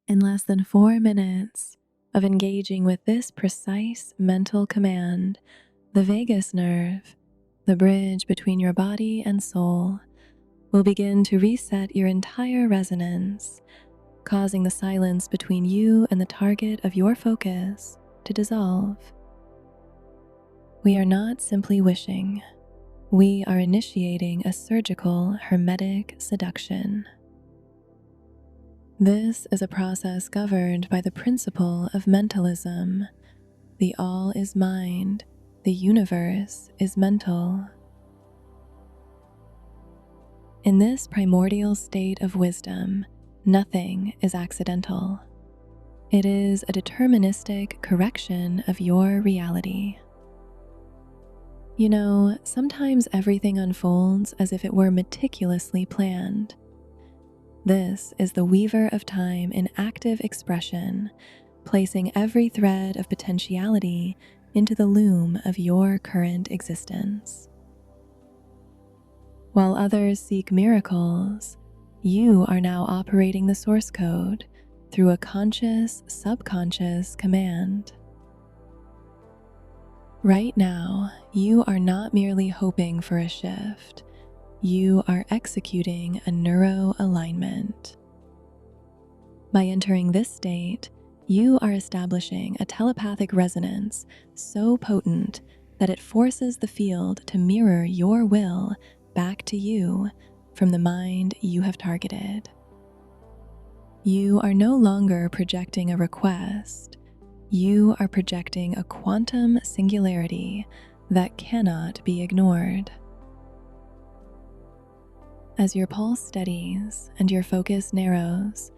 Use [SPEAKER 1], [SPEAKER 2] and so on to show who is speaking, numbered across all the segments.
[SPEAKER 1] In less than 4 minutes of engaging with this precise mental command, the vagus nerve, the bridge between your body and soul, will begin to reset your entire resonance, causing the silence between you and the target of your focus to dissolve. We are not simply wishing. We are initiating a surgical hermetic seduction. This is a process governed by the principle of mentalism. The all is mind, the universe is mental. In this primordial state of wisdom, nothing is accidental. It is a deterministic correction of your reality. You know, sometimes everything unfolds as if it were meticulously planned. This is the weaver of time in active expression, placing every thread of potentiality into the loom of your current existence. While others seek miracles, you are now operating the source code through a conscious, subconscious command. Right now, you are not merely hoping for a shift. You are executing a neuro-alignment. By entering this state, you are establishing a telepathic resonance so potent that it forces the field to mirror your will back to you from the mind you have targeted. You are no longer projecting a request. You are projecting a quantum singularity that cannot be ignored. As your pulse steadies and your focus narrows,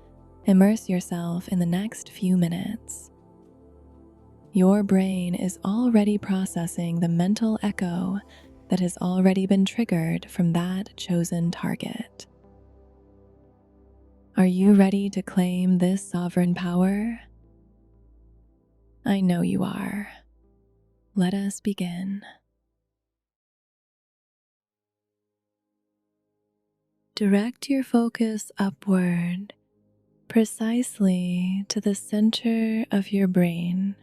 [SPEAKER 1] immerse yourself in the next few minutes. Your brain is already processing the mental echo that has already been triggered from that chosen target. Are you ready to claim this sovereign power? I know you are. Let us begin. Direct your focus upward, precisely to the center of your brain.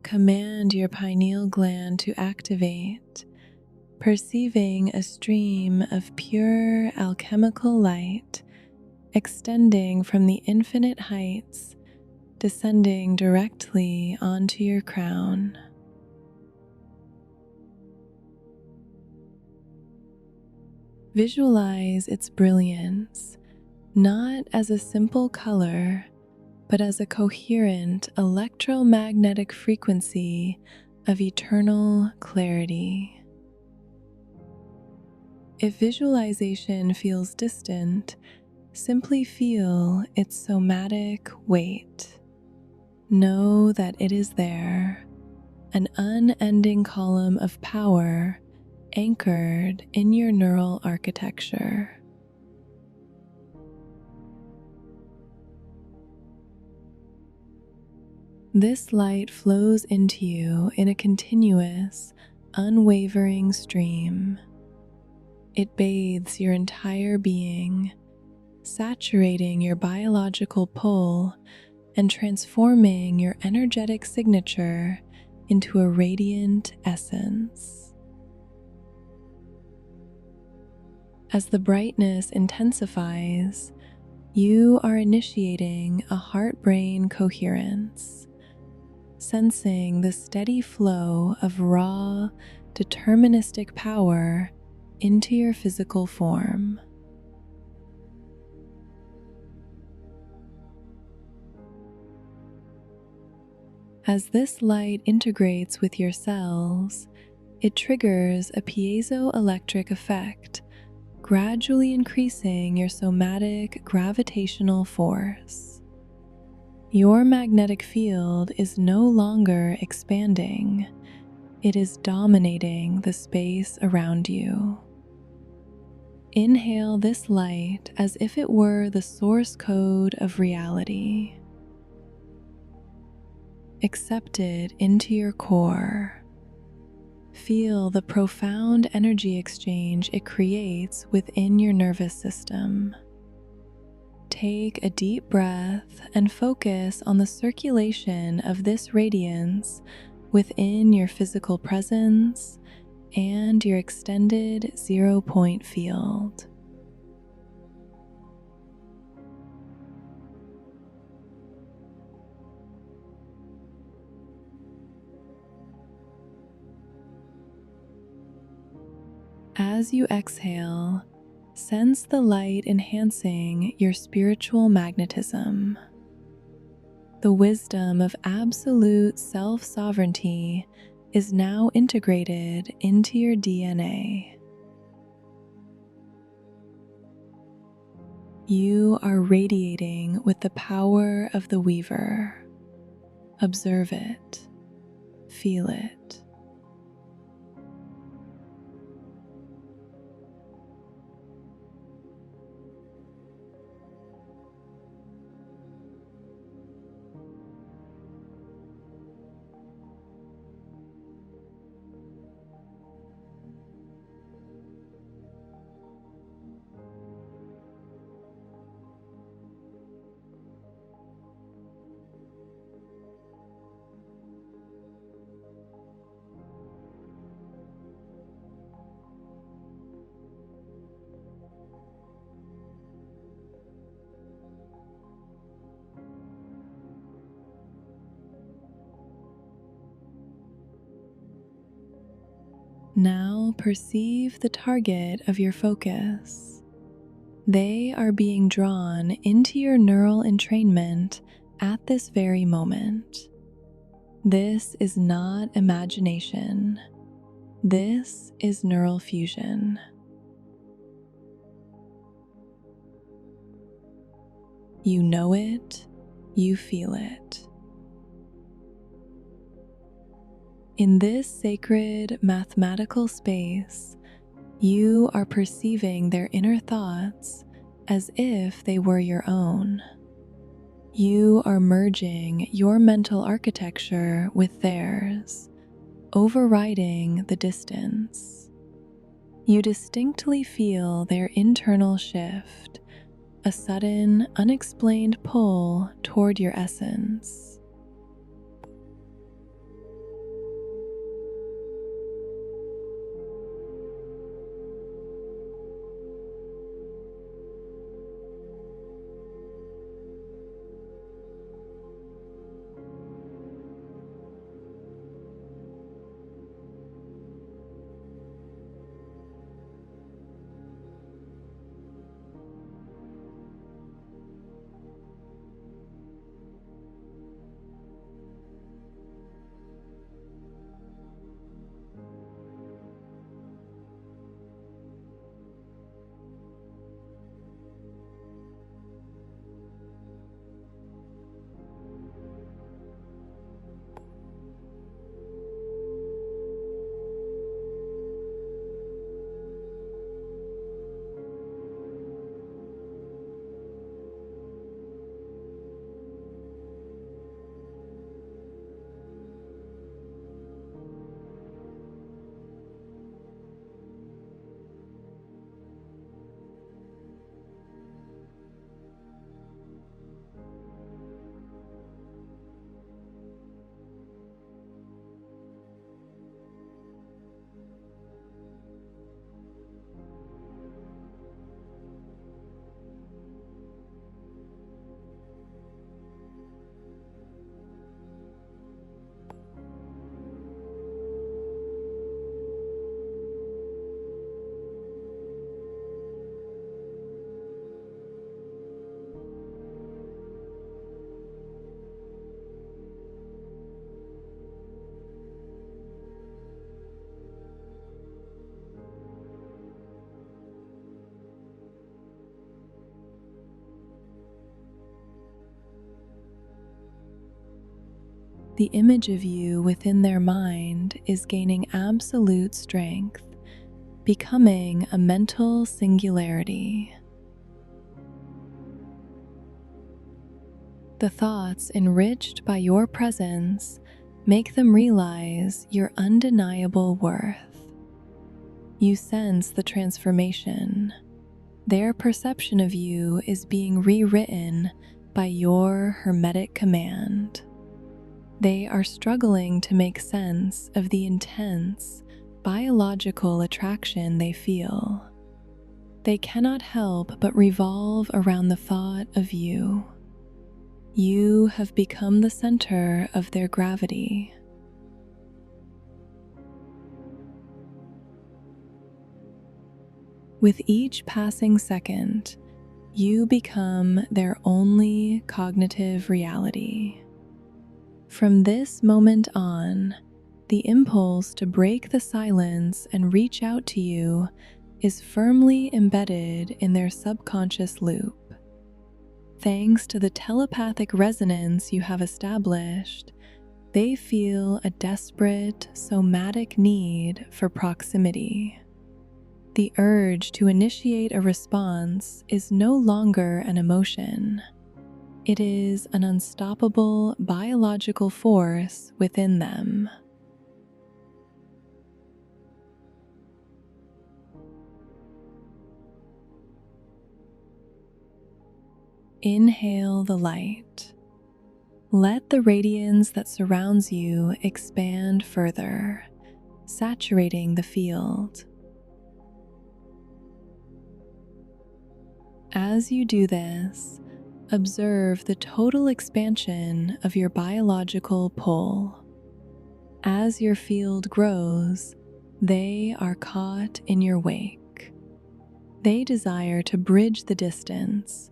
[SPEAKER 1] Command your pineal gland to activate, perceiving a stream of pure alchemical light extending from the infinite heights, descending directly onto your crown. Visualize its brilliance, not as a simple color, but as a coherent electromagnetic frequency of eternal clarity. If visualization feels distant, simply feel its somatic weight. Know that it is there, an unending column of power anchored in your neural architecture. This light flows into you in a continuous, unwavering stream. It bathes your entire being, saturating your biological pull and transforming your energetic signature into a radiant essence. As the brightness intensifies, you are initiating a heart-brain coherence, sensing the steady flow of raw, deterministic power into your physical form. As this light integrates with your cells, it triggers a piezoelectric effect, gradually increasing your somatic gravitational force. Your magnetic field is no longer expanding. It is dominating the space around you. Inhale this light as if it were the source code of reality. Accept it into your core. Feel the profound energy exchange it creates within your nervous system. Take a deep breath and focus on the circulation of this radiance within your physical presence and your extended 0-point field. As you exhale, sense the light enhancing your spiritual magnetism. The wisdom of absolute self-sovereignty is now integrated into your DNA. You are radiating with the power of the weaver. Observe it. Feel it. Now perceive the target of your focus. They are being drawn into your neural entrainment at this very moment. This is not imagination. This is neural fusion. You know it, you feel it. In this sacred mathematical space, you are perceiving their inner thoughts as if they were your own. You are merging your mental architecture with theirs, overriding the distance. You distinctly feel their internal shift, a sudden, unexplained pull toward your essence. The image of you within their mind is gaining absolute strength, becoming a mental singularity. The thoughts enriched by your presence Make them realize your undeniable worth. You sense the transformation. Their perception of you is being rewritten by your Hermetic command. They are struggling to make sense of the intense biological attraction they feel. They cannot help but revolve around the thought of you. You have become the center of their gravity. With each passing second, you become their only cognitive reality. From this moment on, the impulse to break the silence and reach out to you is firmly embedded in their subconscious loop. Thanks to the telepathic resonance you have established, they feel a desperate somatic need for proximity. The urge to initiate a response is no longer an emotion. It is an unstoppable biological force within them. Inhale the light. Let the radiance that surrounds you expand further, saturating the field. As you do this, observe the total expansion of your biological pull. As your field grows, they are caught in your wake. They desire to bridge the distance.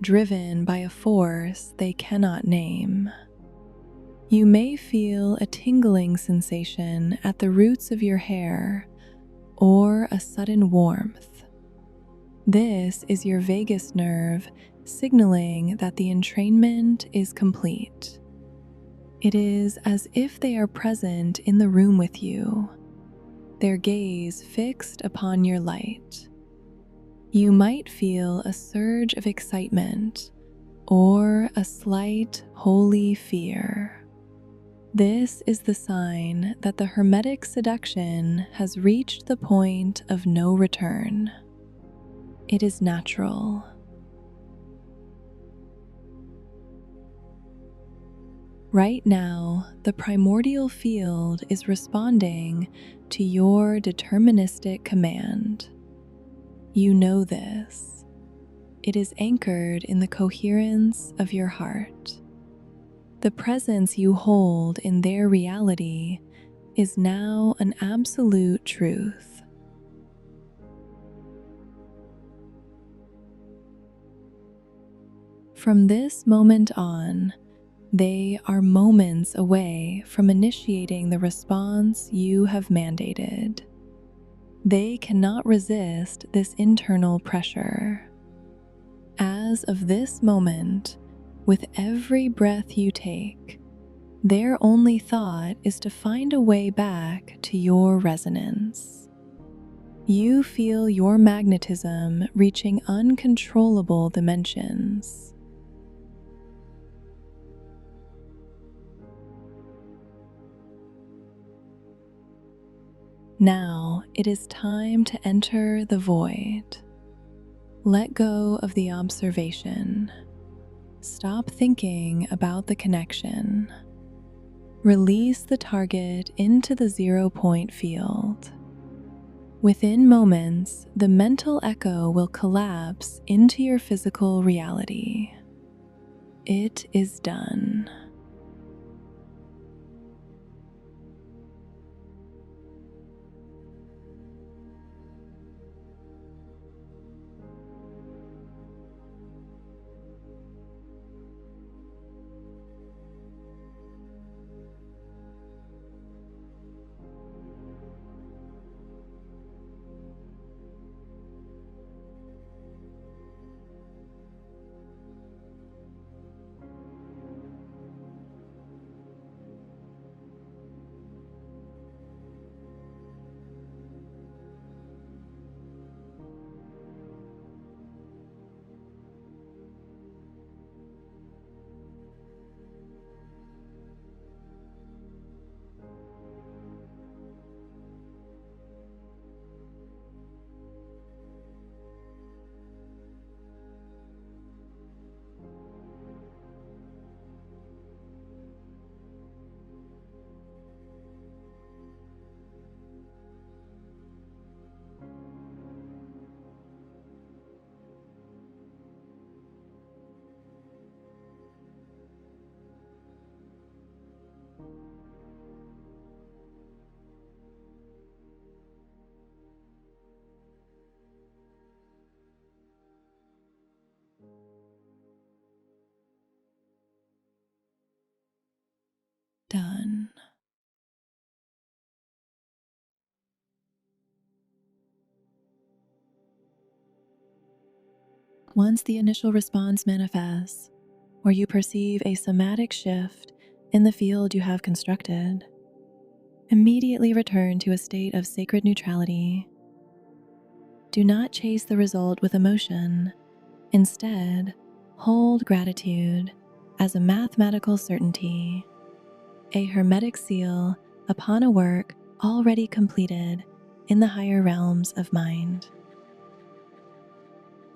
[SPEAKER 1] Driven by a force they cannot name. You may feel a tingling sensation at the roots of your hair or a sudden warmth. This is your vagus nerve signaling that the entrainment is complete. It is as if they are present in the room with you, their gaze fixed upon your light. You might feel a surge of excitement or a slight holy fear. This is the sign that the Hermetic seduction has reached the point of no return. It is natural. Right now, the primordial field is responding to your deterministic command. You know this. It is anchored in the coherence of your heart. The presence you hold in their reality is now an absolute truth. From this moment on, they are moments away from initiating the response you have mandated. They cannot resist this internal pressure. As of this moment, with every breath you take, their only thought is to find a way back to your resonance. You feel your magnetism reaching uncontrollable dimensions. Now it is time to enter the void. Let go of the observation. Stop thinking about the connection. Release the target into the 0-point field. Within moments, the mental echo will collapse into your physical reality. It is done. Once the initial response manifests, or you perceive a somatic shift in the field you have constructed, immediately return to a state of sacred neutrality. Do not chase the result with emotion. Instead, hold gratitude as a mathematical certainty, a hermetic seal upon a work already completed in the higher realms of mind.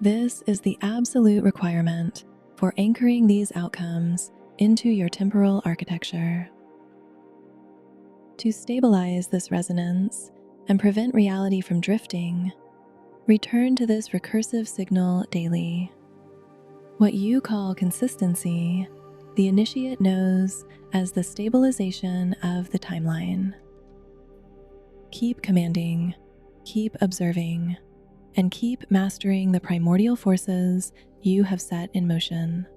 [SPEAKER 1] This is the absolute requirement for anchoring these outcomes into your temporal architecture. To stabilize this resonance and prevent reality from drifting, return to this recursive signal daily. What you call consistency, the initiate knows as the stabilization of the timeline. Keep commanding, keep observing, and keep mastering the primordial forces you have set in motion.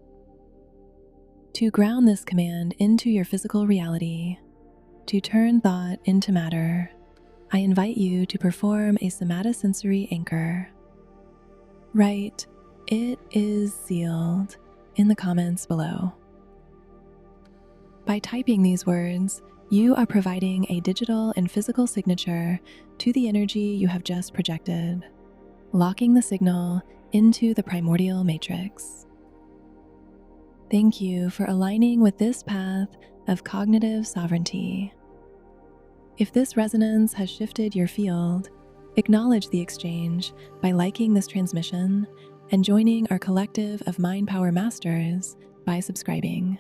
[SPEAKER 1] To ground this command into your physical reality, to turn thought into matter, I invite you to perform a somatosensory anchor. Write, "It is sealed," in the comments below. By typing these words, you are providing a digital and physical signature to the energy you have just projected, locking the signal into the primordial matrix. Thank you for aligning with this path of cognitive sovereignty. If this resonance has shifted your field, acknowledge the exchange by liking this transmission and joining our collective of Mind Power Masters by subscribing.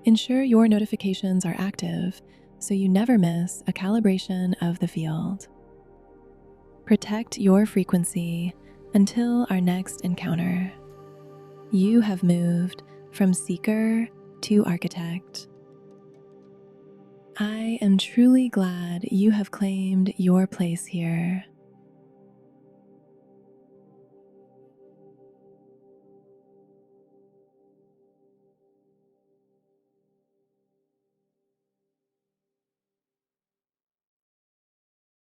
[SPEAKER 1] Ensure your notifications are active so you never miss a calibration of the field. Protect your frequency until our next encounter. You have moved from seeker to architect. I am truly glad you have claimed your place here.